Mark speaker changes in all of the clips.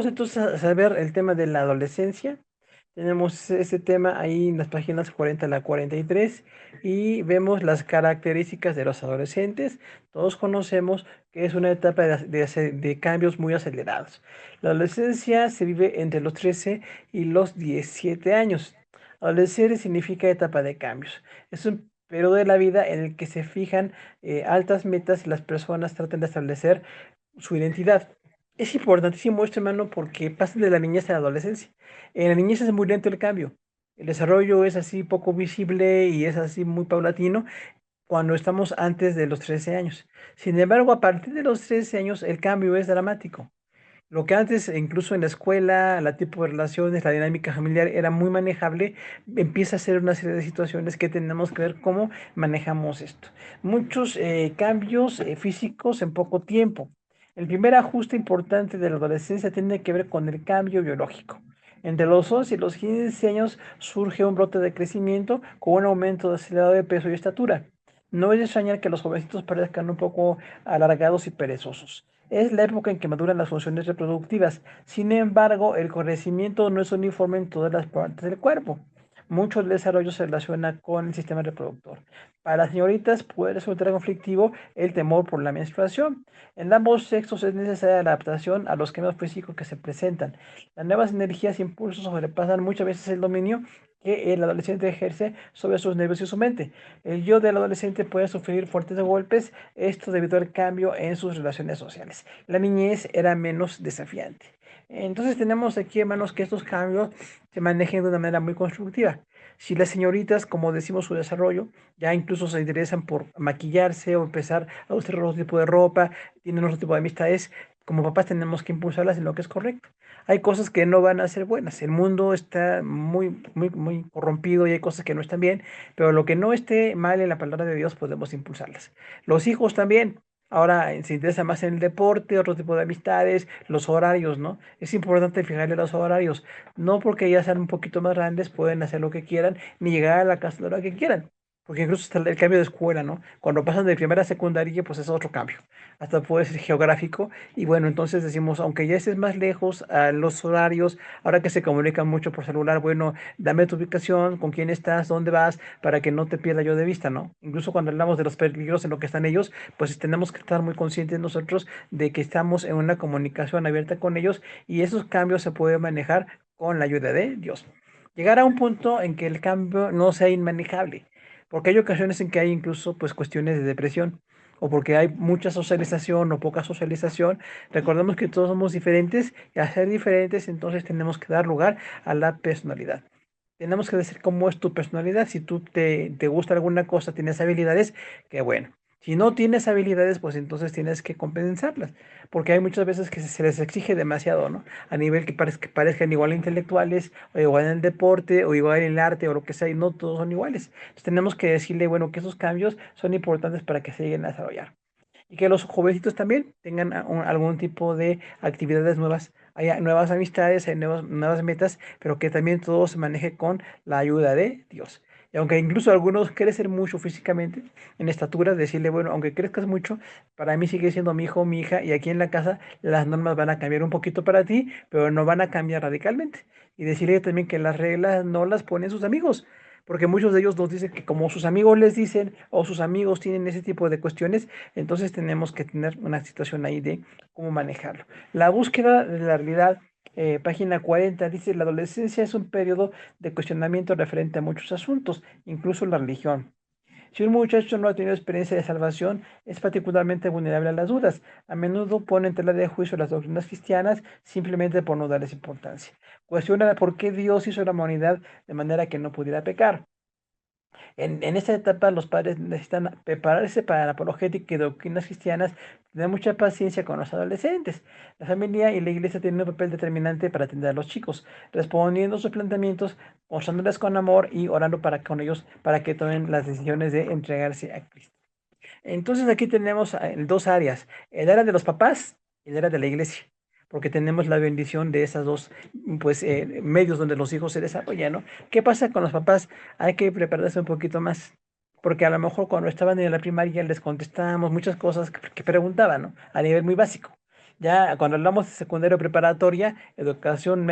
Speaker 1: Vamos entonces a saber el tema de la adolescencia. Tenemos ese tema ahí en las páginas 40 a la 43 y vemos las características de los adolescentes. Todos conocemos que es una etapa de cambios muy acelerados. La adolescencia se vive entre los 13 y los 17 años. Adolescencia significa etapa de cambios. Es un periodo de la vida en el que se fijan altas metas y las personas tratan de establecer su identidad. Es importantísimo esto, hermano, porque pasa de la niñez a la adolescencia. En la niñez es muy lento el cambio. El desarrollo es así poco visible y es así muy paulatino cuando estamos antes de los 13 años. Sin embargo, a partir de los 13 años el cambio es dramático. Lo que antes, incluso en la escuela, la tipo de relaciones, la dinámica familiar era muy manejable, empieza a ser una serie de situaciones que tenemos que ver cómo manejamos esto. Muchos cambios físicos en poco tiempo. El primer ajuste importante de la adolescencia tiene que ver con el cambio biológico. Entre los 11 y los 15 años surge un brote de crecimiento con un aumento acelerado de peso y estatura. No es de extrañar que los jovencitos parezcan un poco alargados y perezosos. Es la época en que maduran las funciones reproductivas. Sin embargo, el crecimiento no es uniforme en todas las partes del cuerpo. Mucho del desarrollo se relaciona con el sistema reproductor. Para las señoritas puede resultar conflictivo el temor por la menstruación. En ambos sexos es necesaria la adaptación a los cambios físicos que se presentan. Las nuevas energías e impulsos sobrepasan muchas veces el dominio que el adolescente ejerce sobre sus nervios y su mente. El yo del adolescente puede sufrir fuertes golpes, esto debido al cambio en sus relaciones sociales. La niñez era menos desafiante. Entonces tenemos aquí, hermanos, que estos cambios se manejen de una manera muy constructiva. Si las señoritas, como decimos, su desarrollo, ya incluso se interesan por maquillarse o empezar a usar otro tipo de ropa, tienen otro tipo de amistades, como papás tenemos que impulsarlas en lo que es correcto. Hay cosas que no van a ser buenas. El mundo está muy corrompido y hay cosas que no están bien, pero lo que no esté mal en la palabra de Dios podemos impulsarlas. Los hijos también. Ahora se interesa más en el deporte, otro tipo de amistades, los horarios, ¿no? Es importante fijarle los horarios. No porque ya sean un poquito más grandes pueden hacer lo que quieran, ni llegar a la casa a la hora que quieran. Porque incluso está el cambio de escuela, ¿no? Cuando pasan de primera a secundaria, pues es otro cambio. Hasta puede ser geográfico. Y bueno, entonces decimos, aunque ya estés más lejos, a los horarios, ahora que se comunican mucho por celular, bueno, dame tu ubicación, con quién estás, dónde vas, para que no te pierda yo de vista, ¿no? Incluso cuando hablamos de los peligros en lo que están ellos, pues tenemos que estar muy conscientes nosotros de que estamos en una comunicación abierta con ellos y esos cambios se pueden manejar con la ayuda de Dios. Llegar a un punto en que el cambio no sea inmanejable, porque hay ocasiones en que hay incluso pues cuestiones de depresión o porque hay mucha socialización o poca socialización. Recordemos que todos somos diferentes y al ser diferentes entonces tenemos que dar lugar a la personalidad. Tenemos que decir cómo es tu personalidad. Si tú te gusta alguna cosa, tienes habilidades, qué bueno. Si no tienes habilidades, pues entonces tienes que compensarlas, porque hay muchas veces que se les exige demasiado, ¿no? A nivel que parezcan igual intelectuales, o igual en el deporte, o igual en el arte, o lo que sea, y no todos son iguales. Entonces tenemos que decirle, bueno, que esos cambios son importantes para que se lleguen a desarrollar y que los jovencitos también tengan algún tipo de actividades nuevas, haya nuevas amistades, hay nuevas metas, pero que también todo se maneje con la ayuda de Dios. Y aunque incluso algunos crecen mucho físicamente, en estatura, decirle, bueno, aunque crezcas mucho, para mí sigue siendo mi hijo o mi hija, y aquí en la casa las normas van a cambiar un poquito para ti, pero no van a cambiar radicalmente. Y decirle también que las reglas no las ponen sus amigos, porque muchos de ellos nos dicen que como sus amigos les dicen o sus amigos tienen ese tipo de cuestiones, entonces tenemos que tener una situación ahí de cómo manejarlo. La búsqueda de la realidad, página 40, dice, la adolescencia es un periodo de cuestionamiento referente a muchos asuntos, incluso la religión. Si un muchacho no ha tenido experiencia de salvación, es particularmente vulnerable a las dudas. A menudo pone en tela de juicio las doctrinas cristianas simplemente por no darles importancia. Cuestiona por qué Dios hizo la humanidad de manera que no pudiera pecar. En esta etapa los padres necesitan prepararse para la apologética y doctrinas cristianas, tener mucha paciencia con los adolescentes. La familia y la iglesia tienen un papel determinante para atender a los chicos, respondiendo a sus planteamientos, mostrándoles con amor y orando para con ellos para que tomen las decisiones de entregarse a Cristo. Entonces aquí tenemos dos áreas, el área de los papás y el área de la iglesia, porque tenemos la bendición de esas dos pues, medios donde los hijos se desarrollan, ¿no? ¿Qué pasa con los papás? Hay que prepararse un poquito más, porque a lo mejor cuando estaban en la primaria les contestábamos muchas cosas que preguntaban, ¿no? A nivel muy básico. Ya cuando hablamos de secundaria o preparatoria, educación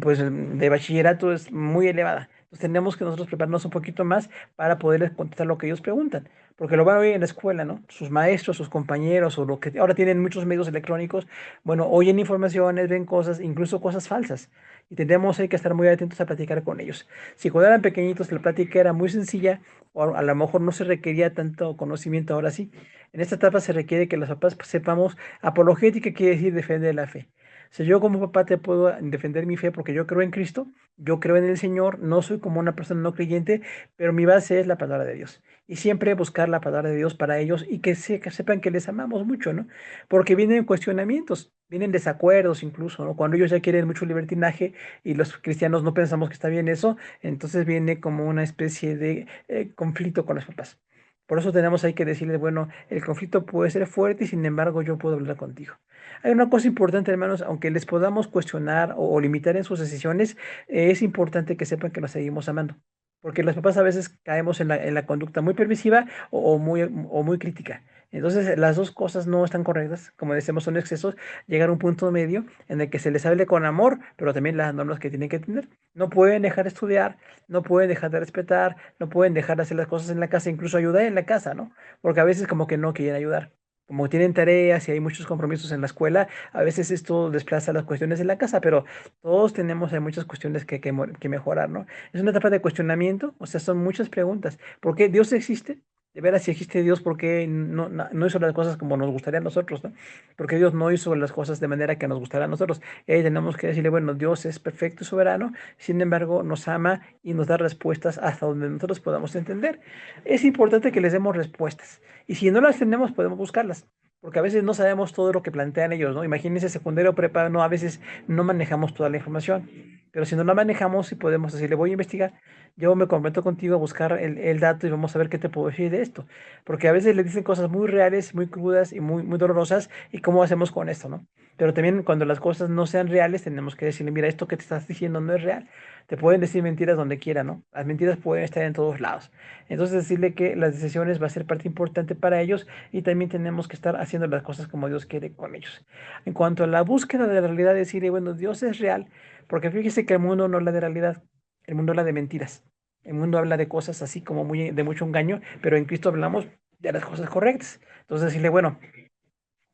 Speaker 1: pues de bachillerato es muy elevada. Entonces tenemos que nosotros prepararnos un poquito más para poderles contestar lo que ellos preguntan. Porque lo van a oír en la escuela, ¿no? Sus maestros, sus compañeros, o lo que ahora tienen muchos medios electrónicos, bueno, oyen informaciones, ven cosas, incluso cosas falsas. Y tenemos hay que estar muy atentos a platicar con ellos. Si cuando eran pequeñitos la plática era muy sencilla, o a lo mejor no se requería tanto conocimiento, ahora sí. En esta etapa se requiere que los papás pues, sepamos. Apologética quiere decir defender la fe. Si yo como papá te puedo defender mi fe porque yo creo en Cristo, yo creo en el Señor, no soy como una persona no creyente, pero mi base es la palabra de Dios. Y siempre buscar la palabra de Dios para ellos y que sepan que les amamos mucho, ¿no? Porque vienen cuestionamientos, vienen desacuerdos incluso, ¿no? Cuando ellos ya quieren mucho libertinaje y los cristianos no pensamos que está bien eso, entonces viene como una especie de conflicto con los papás. Por eso tenemos ahí que decirles, bueno, el conflicto puede ser fuerte y sin embargo yo puedo hablar contigo. Hay una cosa importante, hermanos, aunque les podamos cuestionar o limitar en sus decisiones, es importante que sepan que los seguimos amando. Porque los papás a veces caemos en la conducta muy permisiva o muy crítica. Entonces, las dos cosas no están correctas, como decimos, son excesos, llegar a un punto medio en el que se les hable con amor, pero también las normas que tienen que tener. No pueden dejar de estudiar, no pueden dejar de respetar, no pueden dejar de hacer las cosas en la casa, incluso ayudar en la casa, ¿no? Porque a veces como que no quieren ayudar. Como tienen tareas y hay muchos compromisos en la escuela, a veces esto desplaza las cuestiones de la casa, pero todos tenemos hay muchas cuestiones que mejorar, ¿no? Es una etapa de cuestionamiento, o sea, son muchas preguntas. ¿Por qué Dios existe? De veras, si existe Dios, ¿por qué no hizo las cosas como nos gustaría a nosotros, ¿no? Porque Dios no hizo las cosas de manera que nos gustaría a nosotros. Tenemos que decirle, bueno, Dios es perfecto y soberano, sin embargo, nos ama y nos da respuestas hasta donde nosotros podamos entender. Es importante que les demos respuestas. Y si no las tenemos, podemos buscarlas. Porque a veces no sabemos todo lo que plantean ellos, ¿no? Imagínense secundario o prepa, no, a veces no manejamos toda la información. Pero si no la manejamos, sí podemos decirle, voy a investigar, yo me comprometo contigo a buscar el dato y vamos a ver qué te puedo decir de esto. Porque a veces le dicen cosas muy reales, muy crudas y muy dolorosas, y cómo hacemos con esto, ¿no? Pero también cuando las cosas no sean reales, tenemos que decirle, mira, esto que te estás diciendo no es real. Te pueden decir mentiras donde quiera, ¿no? Las mentiras pueden estar en todos lados. Entonces decirle que las decisiones va a ser parte importante para ellos y también tenemos que estar haciendo las cosas como Dios quiere con ellos. En cuanto a la búsqueda de la realidad, decirle, bueno, Dios es real, porque fíjese que el mundo no habla de realidad, el mundo habla de mentiras. El mundo habla de cosas así como muy, de mucho engaño, pero en Cristo hablamos de las cosas correctas. Entonces decirle, bueno,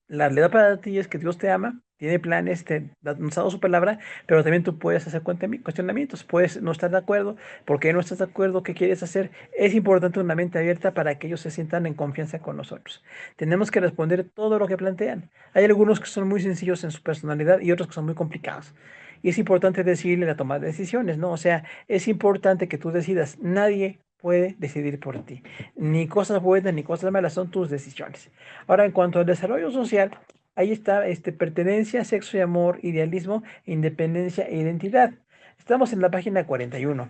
Speaker 1: la realidad para ti es que Dios te ama, tiene planes, nos ha dado su palabra, pero también tú puedes hacer cuestionamientos, puedes no estar de acuerdo, ¿por qué no estás de acuerdo? ¿Qué quieres hacer? Es importante una mente abierta para que ellos se sientan en confianza con nosotros. Tenemos que responder todo lo que plantean. Hay algunos que son muy sencillos en su personalidad y otros que son muy complicados. Y es importante decirle la toma de decisiones, ¿no? O sea, es importante que tú decidas. Nadie puede decidir por ti. Ni cosas buenas ni cosas malas, son tus decisiones. Ahora, en cuanto al desarrollo social, ahí está pertenencia, sexo y amor, idealismo, independencia e identidad. Estamos en la página 41.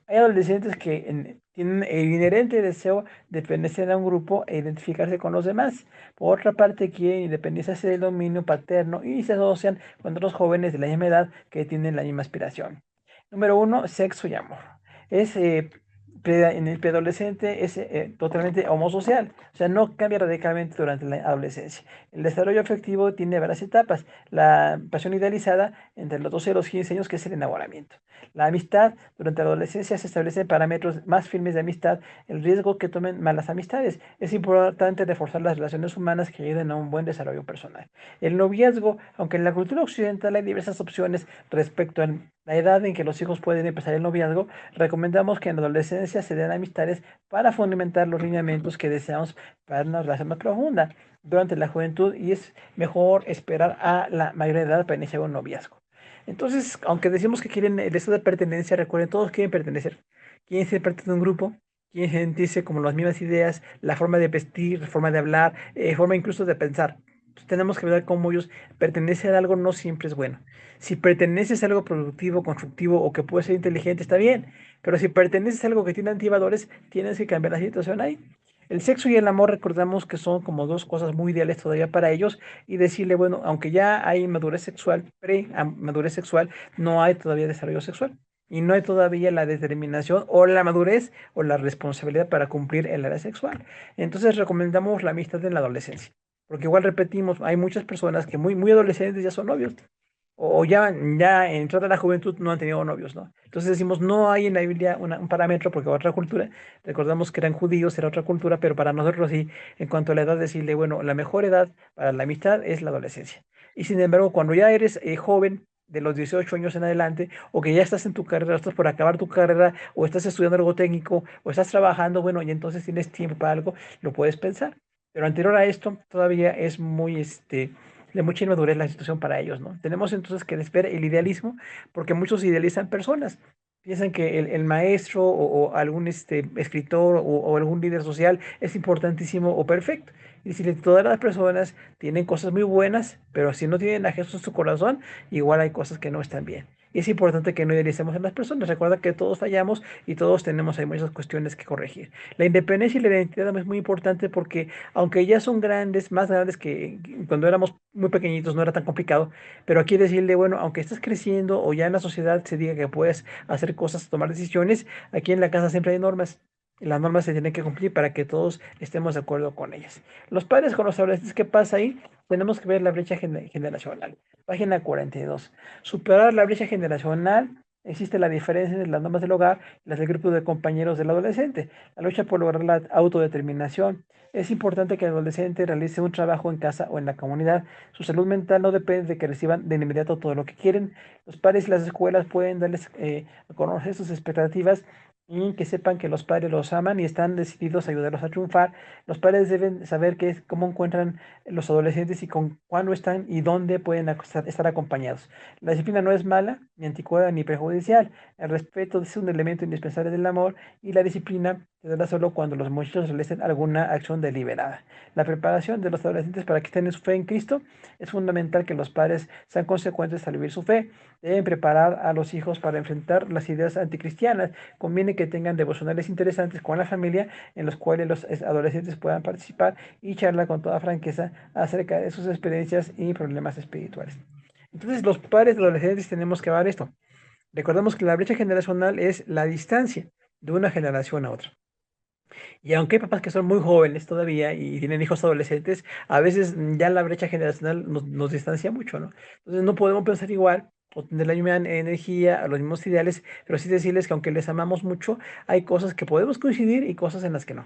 Speaker 1: Hay adolescentes que tienen el inherente deseo de pertenecer a un grupo e identificarse con los demás. Por otra parte, quieren independizarse del dominio paterno y se asocian con otros jóvenes de la misma edad que tienen la misma aspiración. Número uno, sexo y amor. Es en el preadolescente es totalmente homosocial, o sea, no cambia radicalmente durante la adolescencia. El desarrollo afectivo tiene varias etapas. La pasión idealizada entre los 12 y los 15 años, que es el enamoramiento. La amistad, durante la adolescencia se establecen parámetros más firmes de amistad, el riesgo que tomen malas amistades. Es importante reforzar las relaciones humanas que ayuden a un buen desarrollo personal. El noviazgo, aunque en la cultura occidental hay diversas opciones respecto a la edad en que los hijos pueden empezar el noviazgo, recomendamos que en la adolescencia se den amistades para fundamentar los lineamientos que deseamos para una relación más profunda durante la juventud y es mejor esperar a la mayoría de edad para iniciar un noviazgo. Entonces, aunque decimos que quieren el deseo de pertenencia, recuerden, todos quieren pertenecer. Quieren ser parte de un grupo, quieren sentirse como las mismas ideas, la forma de vestir, la forma de hablar, forma incluso de pensar. Entonces, tenemos que ver cómo ellos pertenecer a algo no siempre es bueno. Si perteneces a algo productivo, constructivo o que puede ser inteligente, está bien. Pero si perteneces a algo que tiene antivalores, tienes que cambiar la situación ahí. El sexo y el amor recordamos que son como dos cosas muy ideales todavía para ellos y decirle, bueno, aunque ya hay madurez sexual, pre-madurez sexual, no hay todavía desarrollo sexual y no hay todavía la determinación o la madurez o la responsabilidad para cumplir el área sexual. Entonces recomendamos la amistad en la adolescencia. porque igual repetimos, hay muchas personas que muy adolescentes ya son novios, o ya entrada la juventud no han tenido novios, ¿no? Entonces decimos, no hay en la Biblia un parámetro porque otra cultura, recordamos que eran judíos, era otra cultura, pero para nosotros sí, en cuanto a la edad, decirle, bueno, la mejor edad para la amistad es la adolescencia. Y sin embargo, cuando ya eres joven, de los 18 años en adelante, o que ya estás en tu carrera, estás por acabar tu carrera, o estás estudiando algo técnico, o estás trabajando, bueno, y entonces tienes tiempo para algo, lo puedes pensar. Pero anterior a esto, todavía es de mucha inmadurez la situación para ellos, ¿no? Tenemos entonces que ver el idealismo, porque muchos idealizan personas. Piensan que el maestro o algún escritor o algún líder social es importantísimo o perfecto. Y si todas las personas tienen cosas muy buenas, pero si no tienen a Jesús en su corazón, igual hay cosas que no están bien. Y es importante que no idealicemos a las personas. Recuerda que todos fallamos y todos tenemos ahí muchas cuestiones que corregir. La independencia y la identidad es muy importante porque aunque ya son grandes, más grandes que cuando éramos muy pequeñitos, no era tan complicado, pero aquí decirle, bueno, aunque estás creciendo o ya en la sociedad se diga que puedes hacer cosas, tomar decisiones, aquí en la casa siempre hay normas. Y las normas se tienen que cumplir para que todos estemos de acuerdo con ellas. Los padres con los adolescentes, ¿qué pasa ahí? Tenemos que ver la brecha generacional. Página 42. Superar la brecha generacional. Existe la diferencia entre las normas del hogar y las del grupo de compañeros del adolescente. La lucha por lograr la autodeterminación. Es importante que el adolescente realice un trabajo en casa o en la comunidad. Su salud mental no depende de que reciban de inmediato todo lo que quieren. Los padres y las escuelas pueden darles a conocer sus expectativas y que sepan que los padres los aman y están decididos a ayudarlos a triunfar. Los padres deben saber cómo encuentran los adolescentes y con cuándo están y dónde pueden estar acompañados. La disciplina no es mala, ni anticuada, ni perjudicial. El respeto es un elemento indispensable del amor y la disciplina se da solo cuando los muchachos realicen alguna acción deliberada. La preparación de los adolescentes para que tengan su fe en Cristo es fundamental que los padres sean consecuentes al vivir su fe. Deben preparar a los hijos para enfrentar las ideas anticristianas. Conviene que tengan devocionales interesantes con la familia en los cuales los adolescentes puedan participar y charlar con toda franqueza acerca de sus experiencias y problemas espirituales. Entonces, los padres de adolescentes tenemos que ver esto. Recordemos que la brecha generacional es la distancia de una generación a otra. Y aunque hay papás que son muy jóvenes todavía y tienen hijos adolescentes, a veces ya la brecha generacional nos distancia mucho, ¿no? Entonces no podemos pensar igual o tener la misma energía, los mismos ideales, pero sí decirles que aunque les amamos mucho, hay cosas que podemos coincidir y cosas en las que no.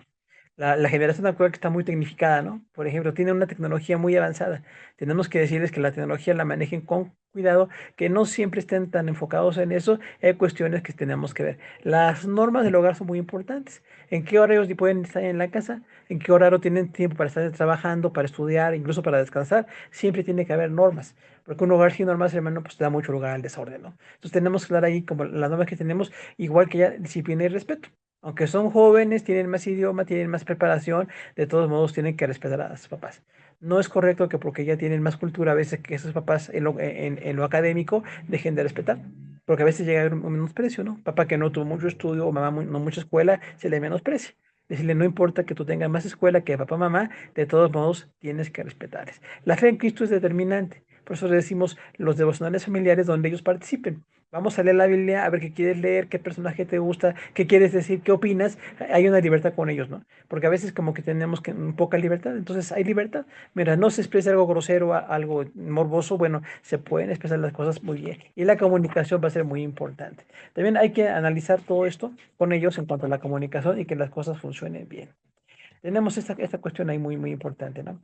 Speaker 1: La generación actual que está muy tecnificada, ¿no? Por ejemplo, tiene una tecnología muy avanzada. Tenemos que decirles que la tecnología la manejen con cuidado, que no siempre estén tan enfocados en eso. Hay cuestiones que tenemos que ver. Las normas del hogar son muy importantes. ¿En qué horarios pueden estar en la casa? ¿En qué horario tienen tiempo para estar trabajando, para estudiar, incluso para descansar? Siempre tiene que haber normas. Porque un hogar sin normas, hermano, pues da mucho lugar al desorden, ¿no? Entonces tenemos que dar ahí como las normas que tenemos, igual que ya disciplina y respeto. Aunque son jóvenes, tienen más idioma, tienen más preparación, de todos modos tienen que respetar a sus papás. No es correcto que porque ya tienen más cultura a veces que esos papás en lo académico dejen de respetar. Porque a veces llega a haber un menosprecio, ¿no? Papá que no tuvo mucho estudio o mamá no mucha escuela, se le menosprecia. Decirle, no importa que tú tengas más escuela que papá, mamá, de todos modos tienes que respetarles. La fe en Cristo es determinante. Por eso decimos los devocionales familiares donde ellos participen. Vamos a leer la Biblia, a ver qué quieres leer, qué personaje te gusta, qué quieres decir, qué opinas. Hay una libertad con ellos, ¿no? Porque a veces como que tenemos poca libertad, entonces hay libertad. Mira, no se expresa algo grosero, algo morboso, bueno, se pueden expresar las cosas muy bien. Y la comunicación va a ser muy importante. También hay que analizar todo esto con ellos en cuanto a la comunicación y que las cosas funcionen bien. Tenemos esta cuestión ahí muy importante, ¿no?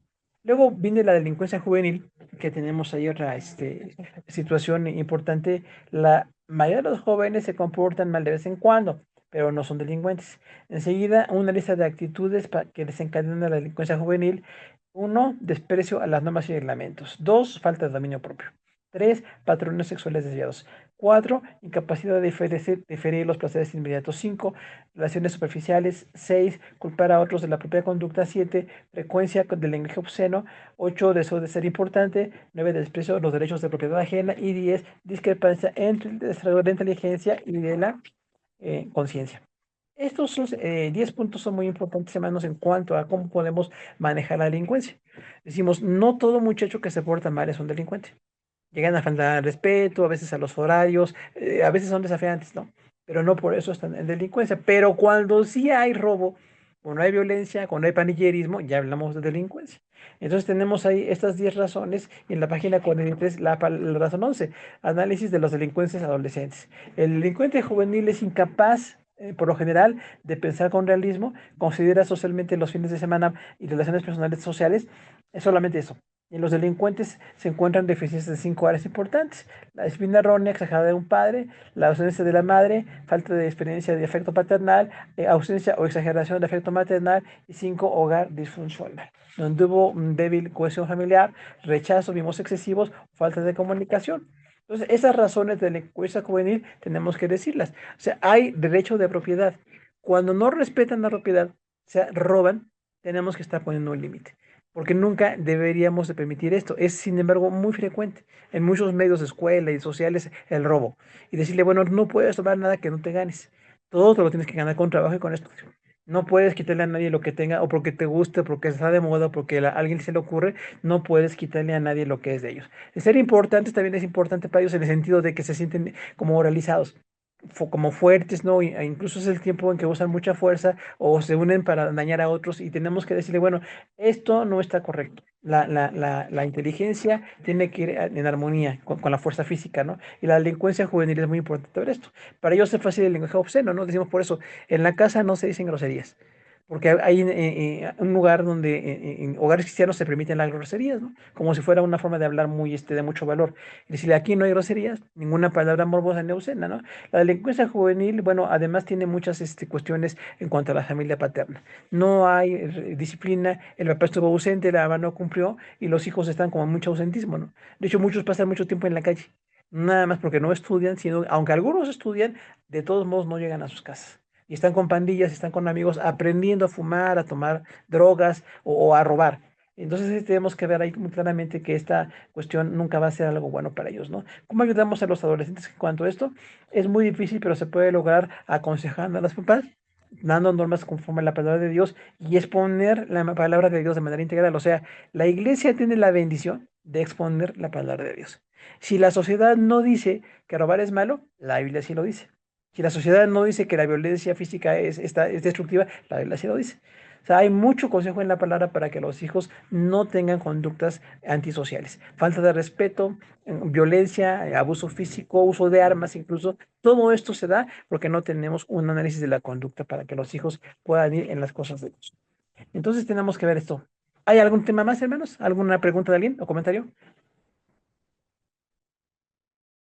Speaker 1: Luego viene la delincuencia juvenil, que tenemos ahí otra situación importante. La mayoría de los jóvenes se comportan mal de vez en cuando, pero no son delincuentes. Enseguida, una lista de actitudes que desencadenan la delincuencia juvenil. Uno, desprecio a las normas y reglamentos. Dos, falta de dominio propio. Tres, patrones sexuales desviados. Cuatro, incapacidad de diferir los placeres inmediatos. Cinco, relaciones superficiales. Seis, culpar a otros de la propia conducta. Siete, frecuencia del lenguaje obsceno. Ocho, deseo de ser importante. Nueve, desprecio de los derechos de propiedad ajena. Y 10, discrepancia entre el desarrollo de la inteligencia y de la conciencia. Estos 10 puntos son muy importantes, hermanos, en cuanto a cómo podemos manejar la delincuencia. Decimos, no todo muchacho que se porta mal es un delincuente. Llegan a faltar al respeto, a veces a los horarios, a veces son desafiantes, ¿no? Pero no por eso están en delincuencia. Pero cuando sí hay robo, Cuando hay violencia, cuando hay panillerismo, ya hablamos de delincuencia. Entonces tenemos ahí estas 10 razones y en la página 43 la razón 11, análisis de los delincuentes adolescentes. El delincuente juvenil es incapaz, por lo general, de pensar con realismo, considera socialmente los fines de semana y relaciones personales sociales, es solamente eso. En los delincuentes se encuentran deficiencias de 5 áreas importantes: la disciplina errónea exagerada de un padre, la ausencia de la madre, falta de experiencia de afecto paternal, ausencia o exageración de afecto maternal, y 5, hogar disfuncional, donde hubo un débil cohesión familiar, rechazo, mimos excesivos, falta de comunicación. Entonces, esas razones de delincuencia juvenil tenemos que decirlas. O sea, hay derecho de propiedad. Cuando no respetan la propiedad, o sea, roban, tenemos que estar poniendo un límite, porque nunca deberíamos de permitir esto. Es, sin embargo, muy frecuente en muchos medios de escuela y sociales el robo. Y decirle, bueno, no puedes tomar nada que no te ganes. Todo te lo tienes que ganar con trabajo y con estudio. No puedes quitarle a nadie lo que tenga, o porque te guste, o porque está de moda, o porque a alguien se le ocurre, no puedes quitarle a nadie lo que es de ellos. El ser importantes también es importante para ellos en el sentido de que se sienten como realizados, como fuertes, ¿no? Incluso es el tiempo en que usan mucha fuerza o se unen para dañar a otros, y tenemos que decirle, bueno, esto no está correcto. La inteligencia tiene que ir en armonía con la fuerza física, ¿no? Y la delincuencia juvenil es muy importante ver esto. Para ellos es fácil el lenguaje obsceno, ¿no? Decimos por eso, en la casa no se dicen groserías, porque hay un lugar donde en hogares cristianos se permiten las groserías, ¿no? Como si fuera una forma de hablar muy, de mucho valor. Y decirle, aquí no hay groserías, ninguna palabra morbosa ni obscena, ¿no? La delincuencia juvenil, bueno, además tiene muchas cuestiones en cuanto a la familia paterna. No hay disciplina, el papá estuvo ausente, la mamá no cumplió, y los hijos están como en mucho ausentismo, ¿no? De hecho, muchos pasan mucho tiempo en la calle, nada más porque no estudian, sino, aunque algunos estudian, de todos modos no llegan a sus casas. Y están con pandillas, están con amigos aprendiendo a fumar, a tomar drogas o a robar. Entonces tenemos que ver ahí muy claramente que esta cuestión nunca va a ser algo bueno para ellos, ¿no? ¿Cómo ayudamos a los adolescentes en cuanto a esto? Es muy difícil, pero se puede lograr aconsejando a las papás, dando normas conforme a la palabra de Dios y exponer la palabra de Dios de manera integral. O sea, la iglesia tiene la bendición de exponer la palabra de Dios. Si la sociedad no dice que robar es malo, la Biblia sí lo dice. Si la sociedad no dice que la violencia física es destructiva, la Biblia sí lo dice. O sea, hay mucho consejo en la palabra para que los hijos no tengan conductas antisociales. Falta de respeto, violencia, abuso físico, uso de armas incluso. Todo esto se da porque no tenemos un análisis de la conducta para que los hijos puedan ir en las cosas de Dios. Entonces tenemos que ver esto. ¿Hay algún tema más, hermanos? ¿Alguna pregunta de alguien o comentario?